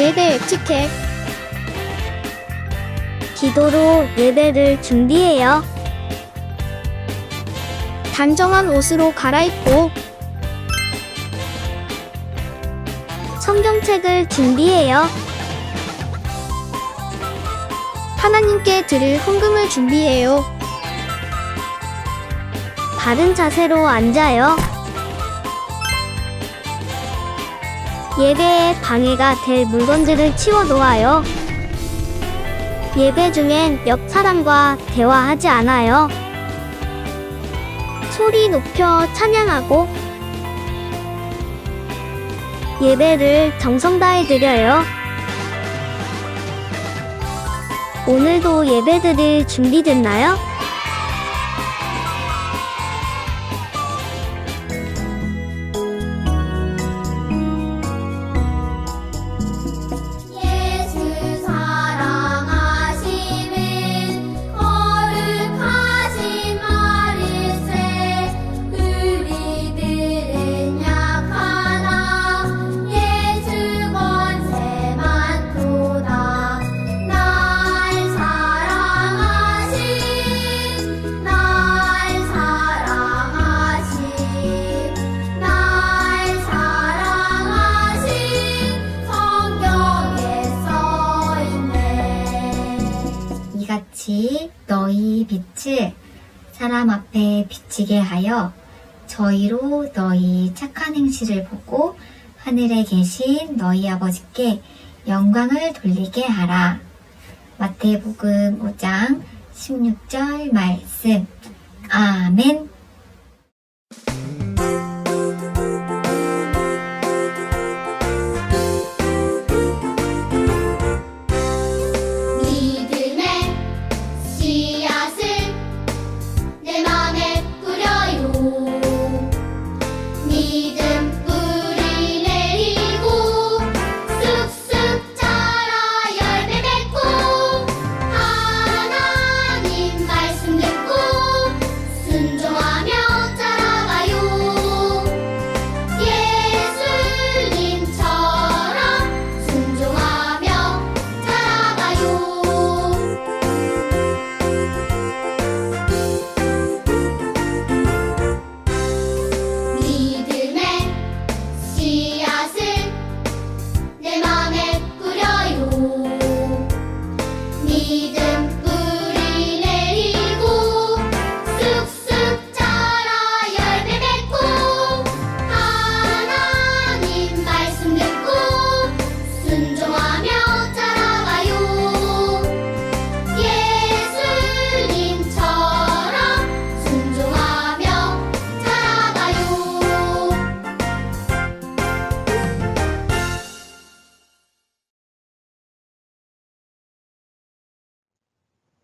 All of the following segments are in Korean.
예배 에티켓. 기도로 예배를 준비해요. 단정한 옷으로 갈아입고 성경책을 준비해요. 하나님께 드릴 헌금을 준비해요. 바른 자세로 앉아요. 예배에 방해가 될 물건들을 치워 놓아요. 예배 중엔 옆 사람과 대화하지 않아요. 소리 높여 찬양하고 예배를 정성 다해 드려요. 오늘도 예배 드릴 준비됐나요? 예수 사랑하심은 거룩하신 말일세. 우리들은 약하나 예수 권세 많도다. 날 사랑하신 성경에 써있네. 이같이 너희 빛을 사람 앞에 비치게 하여 저희로 너희 착한 행실을 보고 하늘에 계신 너희 아버지께 영광을 돌리게 하라. 마태복음 5장 16절 말씀. 아멘. 믿음의 씨앗을 내 맘에 뿌려요. 믿음 뿌리 내리고 쑥쑥 자라 열매 맺고 하나님 말씀 듣고 순종하며 자라가요. 예수님처럼 순종하며 자라가요. 믿음의 씨앗을 내 맘에 뿌려요. 믿음 뿌리 내리고 쑥쑥 자라 열매 맺고 하나님 말씀 듣고 순종하며 자라가요. 예수님처럼 순종하며 자라가요.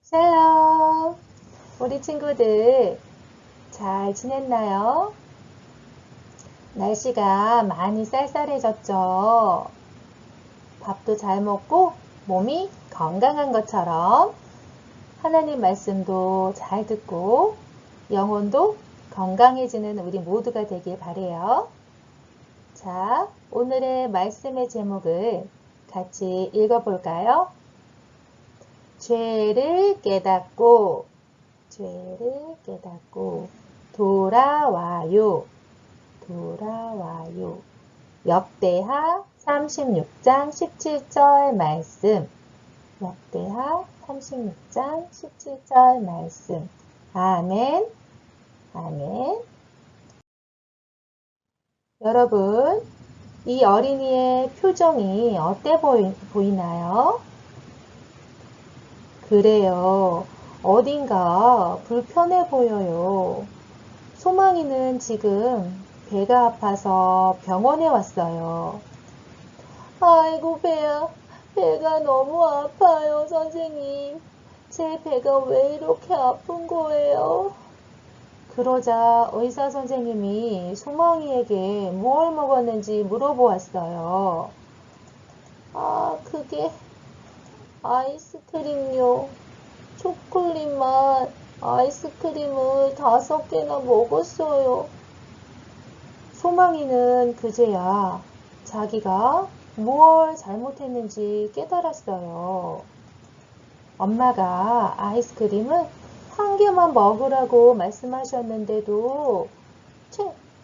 샬롬! 우리 친구들 잘 지냈나요? 날씨가 많이 쌀쌀해졌죠? 밥도 잘 먹고 몸이 건강한 것처럼 하나님 말씀도 잘 듣고 영혼도 건강해지는 우리 모두가 되길 바래요. 자, 오늘의 말씀의 제목을 같이 읽어볼까요? 죄를 깨닫고 돌아와요. 역대하 36장 17절 말씀. 역대하 36장 17절 말씀. 아멘. 아멘. 여러분, 이 어린이의 표정이 어때 보이나요? 그래요. 어딘가 불편해 보여요. 소망이는 지금 배가 아파서 병원에 왔어요. 아이고 배야, 배가 너무 아파요 선생님. 제 배가 왜 이렇게 아픈 거예요? 그러자 의사 선생님이 소망이에게 뭘 먹었는지 물어보았어요. 그게 아이스크림요. 초콜릿 맛 아이스크림을 5개나 먹었어요. 소망이는 그제야 자기가 무엇 잘못했는지 깨달았어요. 엄마가 아이스크림을 한 개만 먹으라고 말씀하셨는데도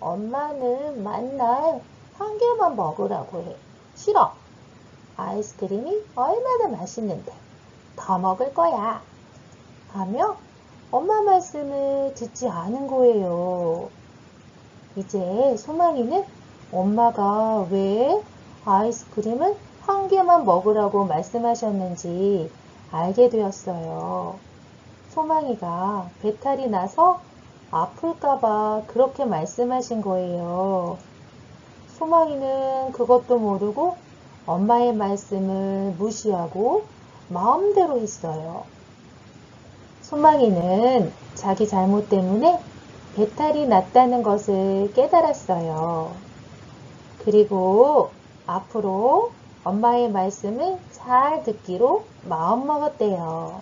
엄마는 맨날 한 개만 먹으라고 해. 싫어. 아이스크림이 얼마나 맛있는데 더 먹을 거야. 하며 엄마 말씀을 듣지 않은 거예요. 이제 소망이는 엄마가 왜 아이스크림을 한 개만 먹으라고 말씀하셨는지 알게 되었어요. 소망이가 배탈이 나서 아플까봐 그렇게 말씀하신 거예요. 소망이는 그것도 모르고 엄마의 말씀을 무시하고 마음대로 했어요. 소망이는 자기 잘못 때문에 배탈이 났다는 것을 깨달았어요. 그리고 앞으로 엄마의 말씀을 잘 듣기로 마음먹었대요.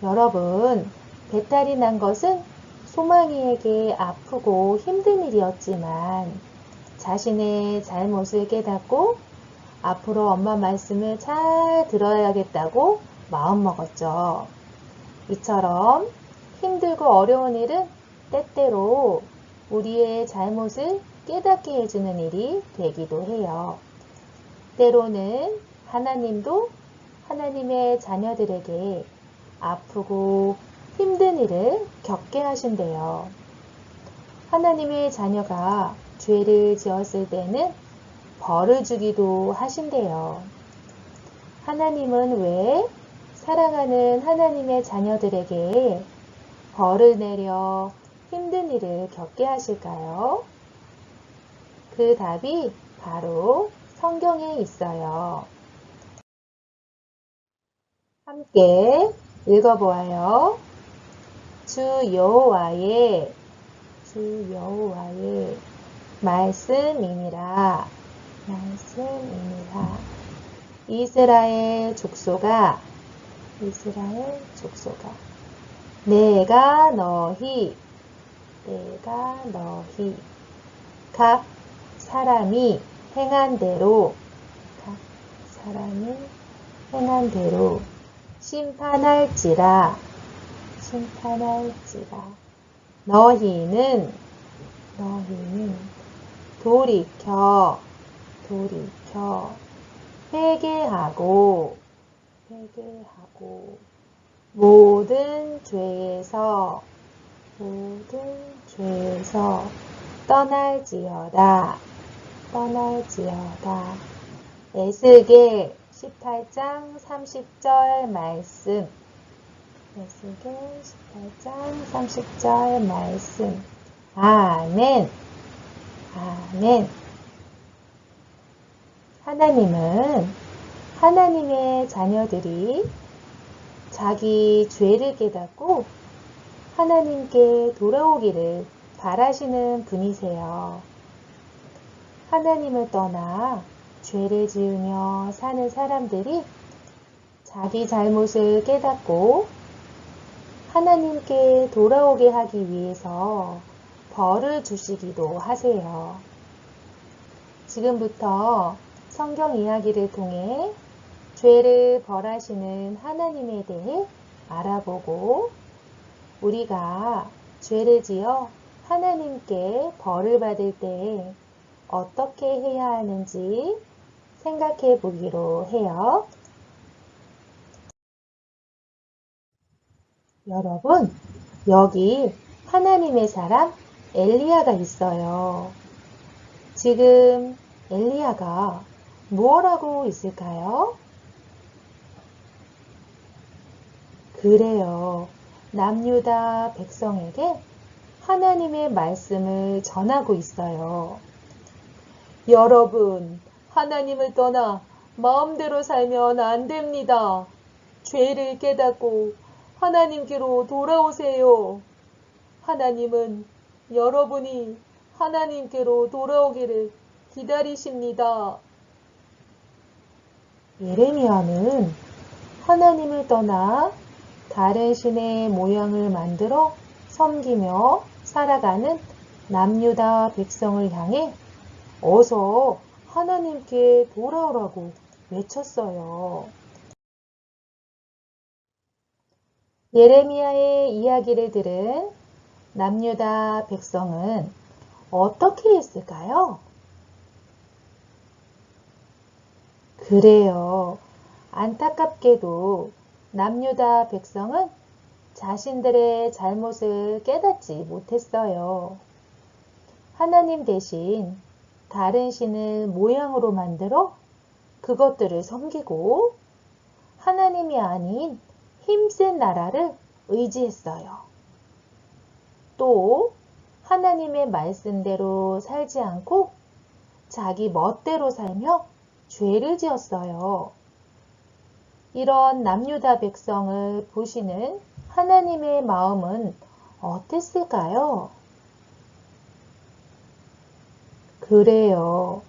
여러분, 배탈이 난 것은 소망이에게 아프고 힘든 일이었지만 자신의 잘못을 깨닫고 앞으로 엄마 말씀을 잘 들어야겠다고 마음먹었죠. 이처럼 힘들고 어려운 일은 때때로 우리의 잘못을 깨닫게 해주는 일이 되기도 해요. 때로는 하나님도 하나님의 자녀들에게 아프고 힘든 일을 겪게 하신대요. 하나님의 자녀가 죄를 지었을 때는 벌을 주기도 하신대요. 하나님은 왜 사랑하는 하나님의 자녀들에게 벌을 내려 힘든 일을 겪게 하실까요? 그 답이 바로 성경에 있어요. 함께 읽어보아요. 주 여호와의 말씀이니라. 이스라엘 족속아 내가 너희 각 사람이 행한 대로 심판할지라. 너희는 돌이켜 회개하고 모든 죄에서 떠날지어다. 에스겔 18장 30절 말씀. 아멘. 하나님은 하나님의 자녀들이 자기 죄를 깨닫고 하나님께 돌아오기를 바라시는 분이세요. 하나님을 떠나 죄를 지으며 사는 사람들이 자기 잘못을 깨닫고 하나님께 돌아오게 하기 위해서 벌을 주시기도 하세요. 지금부터 성경 이야기를 통해 죄를 벌하시는 하나님에 대해 알아보고 우리가 죄를 지어 하나님께 벌을 받을 때 어떻게 해야 하는지 생각해 보기로 해요. 여러분, 여기 하나님의 사람 엘리야가 있어요. 지금 엘리야가 무엇 하고 있을까요? 그래요. 남유다 백성에게 하나님의 말씀을 전하고 있어요. 여러분, 하나님을 떠나 마음대로 살면 안 됩니다. 죄를 깨닫고 하나님께로 돌아오세요. 하나님은 여러분이 하나님께로 돌아오기를 기다리십니다. 예레미야는 하나님을 떠나 다른 신의 모양을 만들어 섬기며 살아가는 남유다 백성을 향해 어서 하나님께 돌아오라고 외쳤어요. 예레미야의 이야기를 들은 남유다 백성은 어떻게 했을까요? 그래요. 안타깝게도 남유다 백성은 자신들의 잘못을 깨닫지 못했어요. 하나님 대신 다른 신을 모양으로 만들어 그것들을 섬기고 하나님이 아닌 힘센 나라를 의지했어요. 또 하나님의 말씀대로 살지 않고 자기 멋대로 살며 죄를 지었어요. 이런 남유다 백성을 보시는 하나님의 마음은 어땠을까요? 그래요.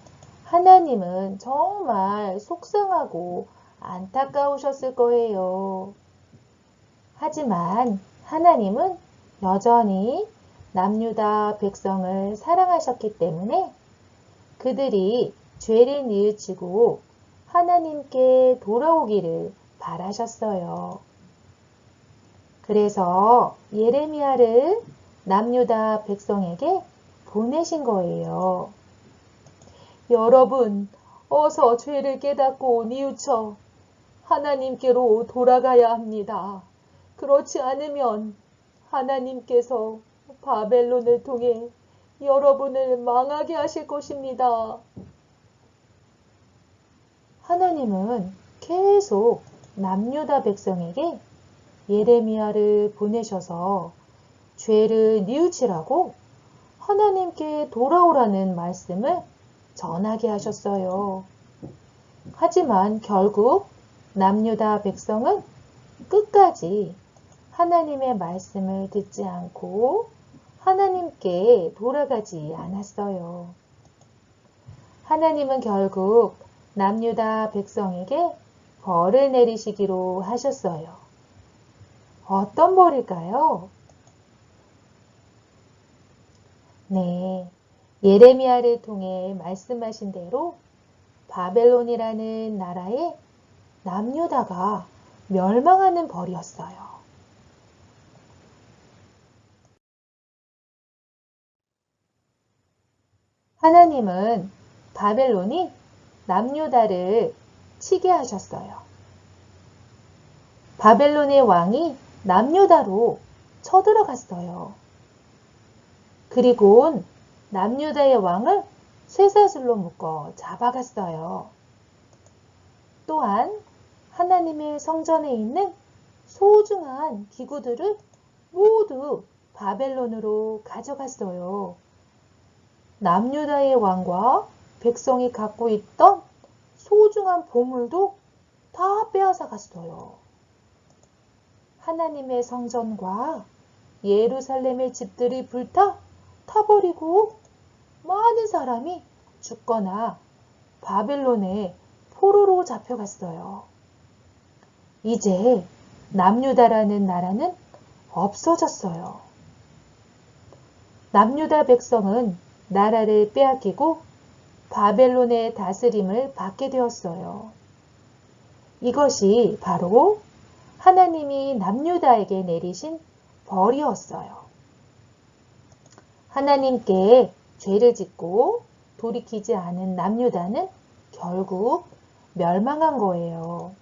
하나님은 정말 속상하고 안타까우셨을 거예요. 하지만 하나님은 여전히 남유다 백성을 사랑하셨기 때문에 그들이 죄를 뉘우치고 하나님께 돌아오기를 바라셨어요. 그래서 예레미야를 남유다 백성에게 보내신 거예요. 여러분, 어서 죄를 깨닫고 뉘우쳐 하나님께로 돌아가야 합니다. 그렇지 않으면 하나님께서 바벨론을 통해 여러분을 망하게 하실 것입니다. 하나님은 계속 남유다 백성에게 예레미야를 보내셔서 죄를 뉘우치라고 하나님께 돌아오라는 말씀을 전하게 하셨어요. 하지만 결국 남유다 백성은 끝까지 하나님의 말씀을 듣지 않고 하나님께 돌아가지 않았어요. 하나님은 결국 남유다 백성에게 벌을 내리시기로 하셨어요. 어떤 벌일까요? 네, 예레미야를 통해 말씀하신 대로 바벨론이라는 나라에 남유다가 멸망하는 벌이었어요. 하나님은 바벨론이 남유다를 치게 하셨어요. 바벨론의 왕이 남유다로 쳐들어갔어요. 그리고 남유다의 왕을 쇠사슬로 묶어 잡아갔어요. 또한 하나님의 성전에 있는 소중한 기구들을 모두 바벨론으로 가져갔어요. 남유다의 왕과 백성이 갖고 있던 소중한 보물도 다 빼앗아 갔어요. 하나님의 성전과 예루살렘의 집들이 불타 타버리고 많은 사람이 죽거나 바벨론에 포로로 잡혀갔어요. 이제 남유다라는 나라는 없어졌어요. 남유다 백성은 나라를 빼앗기고 바벨론의 다스림을 받게 되었어요. 이것이 바로 하나님이 남유다에게 내리신 벌이었어요. 하나님께 죄를 짓고 돌이키지 않은 남유다는 결국 멸망한 거예요.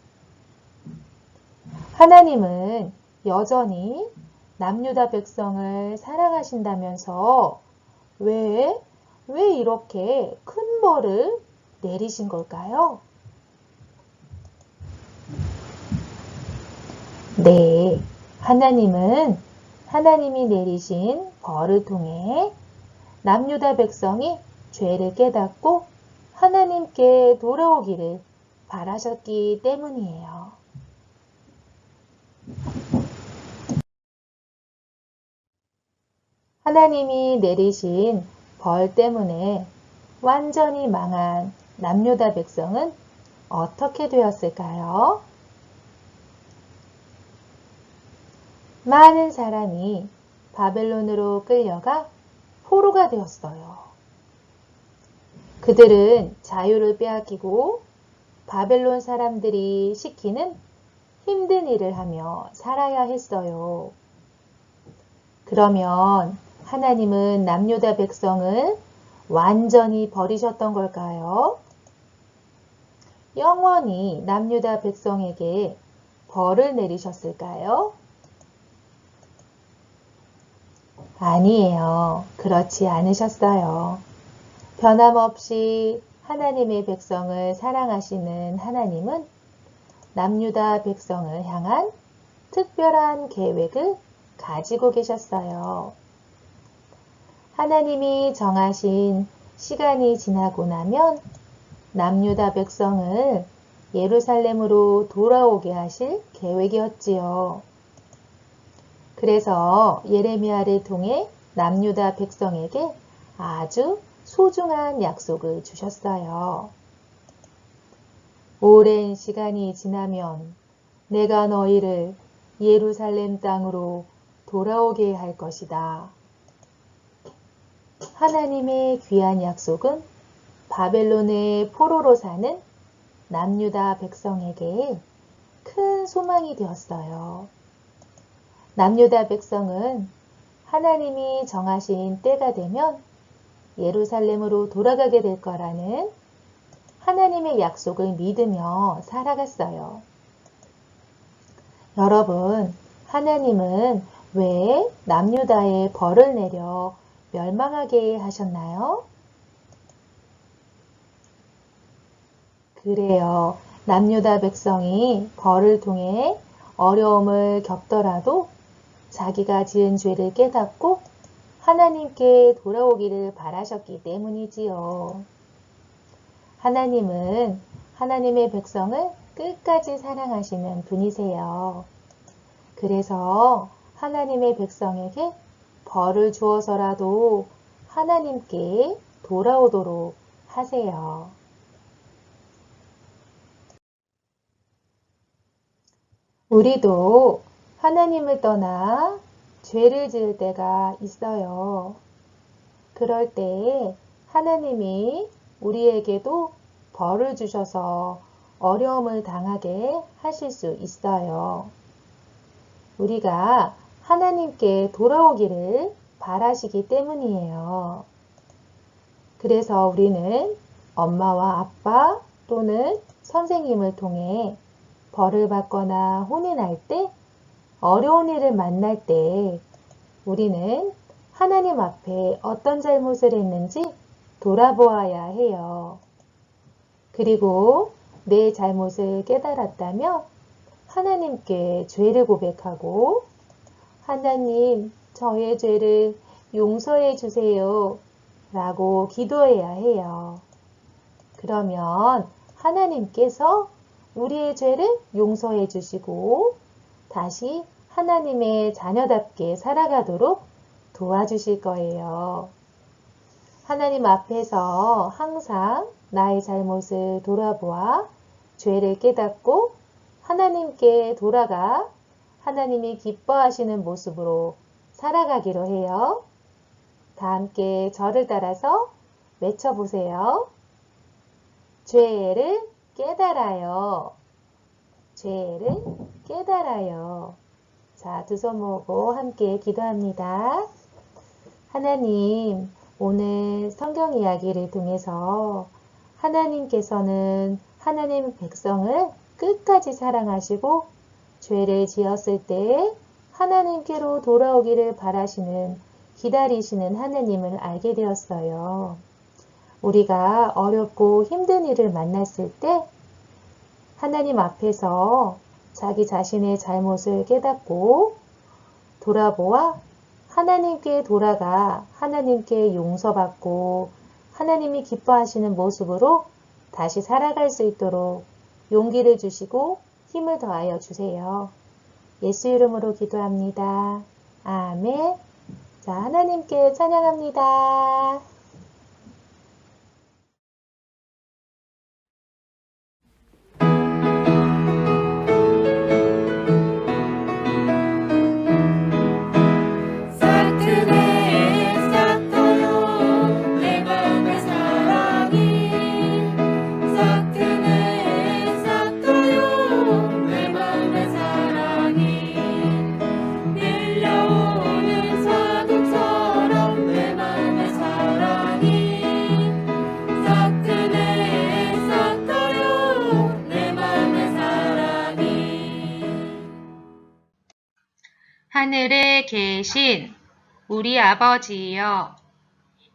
하나님은 여전히 남유다 백성을 사랑하신다면서 왜 이렇게 큰 벌을 내리신 걸까요? 네, 하나님은 하나님이 내리신 벌을 통해 남유다 백성이 죄를 깨닫고 하나님께 돌아오기를 바라셨기 때문이에요. 하나님이 내리신 벌 때문에 완전히 망한 남유다 백성은 어떻게 되었을까요? 많은 사람이 바벨론으로 끌려가 포로가 되었어요. 그들은 자유를 빼앗기고 바벨론 사람들이 시키는 힘든 일을 하며 살아야 했어요. 그러면 하나님은 남유다 백성을 완전히 버리셨던 걸까요? 영원히 남유다 백성에게 벌을 내리셨을까요? 아니에요. 그렇지 않으셨어요. 변함없이 하나님의 백성을 사랑하시는 하나님은 남유다 백성을 향한 특별한 계획을 가지고 계셨어요. 하나님이 정하신 시간이 지나고 나면 남유다 백성을 예루살렘으로 돌아오게 하실 계획이었지요. 그래서 예레미야를 통해 남유다 백성에게 아주 소중한 약속을 주셨어요. 오랜 시간이 지나면 내가 너희를 예루살렘 땅으로 돌아오게 할 것이다. 하나님의 귀한 약속은 바벨론의 포로로 사는 남유다 백성에게 큰 소망이 되었어요. 남유다 백성은 하나님이 정하신 때가 되면 예루살렘으로 돌아가게 될 거라는 하나님의 약속을 믿으며 살아갔어요. 여러분, 하나님은 왜 남유다에 벌을 내려 멸망하게 하셨나요? 그래요. 남유다 백성이 벌을 통해 어려움을 겪더라도 자기가 지은 죄를 깨닫고 하나님께 돌아오기를 바라셨기 때문이지요. 하나님은 하나님의 백성을 끝까지 사랑하시는 분이세요. 그래서 하나님의 백성에게 벌을 주어서라도 하나님께 돌아오도록 하세요. 우리도 하나님을 떠나 죄를 지을 때가 있어요. 그럴 때 하나님이 우리에게도 벌을 주셔서 어려움을 당하게 하실 수 있어요. 우리가 하나님께 돌아오기를 바라시기 때문이에요. 그래서 우리는 엄마와 아빠 또는 선생님을 통해 벌을 받거나 혼이 날 때, 어려운 일을 만날 때 우리는 하나님 앞에 어떤 잘못을 했는지 돌아보아야 해요. 그리고 내 잘못을 깨달았다면 하나님께 죄를 고백하고 하나님, 저의 죄를 용서해 주세요 라고 기도해야 해요. 그러면 하나님께서 우리의 죄를 용서해 주시고 다시 하나님의 자녀답게 살아가도록 도와주실 거예요. 하나님 앞에서 항상 나의 잘못을 돌아보아 죄를 깨닫고 하나님께 돌아가 하나님이 기뻐하시는 모습으로 살아가기로 해요. 다 함께 저를 따라서 외쳐보세요. 죄를 깨달아요. 죄를 깨달아요. 자, 두 손 모으고 함께 기도합니다. 하나님, 오늘 성경 이야기를 통해서 하나님께서는 하나님 백성을 끝까지 사랑하시고 죄를 지었을 때 하나님께로 돌아오기를 바라시는, 기다리시는 하나님을 알게 되었어요. 우리가 어렵고 힘든 일을 만났을 때 하나님 앞에서 자기 자신의 잘못을 깨닫고 돌아보아 하나님께 돌아가 하나님께 용서받고 하나님이 기뻐하시는 모습으로 다시 살아갈 수 있도록 용기를 주시고 힘을 더하여 주세요. 예수 이름으로 기도합니다. 아멘. 자, 하나님께 찬양합니다. 싹트네 싹터요 내 마음의 사랑이 하늘에 계신 우리 아버지여,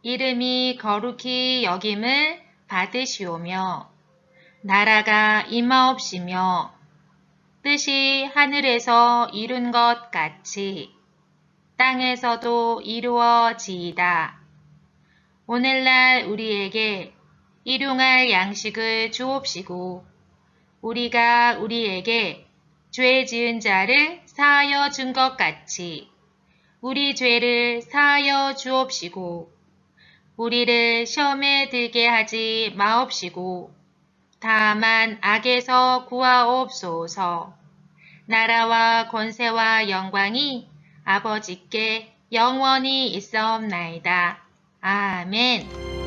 이름이 거룩히 여김을 받으시오며, 나라가 임하옵시며, 뜻이 하늘에서 이룬 것 같이 땅에서도 이루어지이다. 오늘날 우리에게 일용할 양식을 주옵시고, 우리가 우리에게 죄 지은 자를 사하여 준 것 같이 우리 죄를 사하여 주옵시고, 우리를 시험에 들게 하지 마옵시고, 다만 악에서 구하옵소서. 나라와 권세와 영광이 아버지께 영원히 있사옵나이다. 아멘.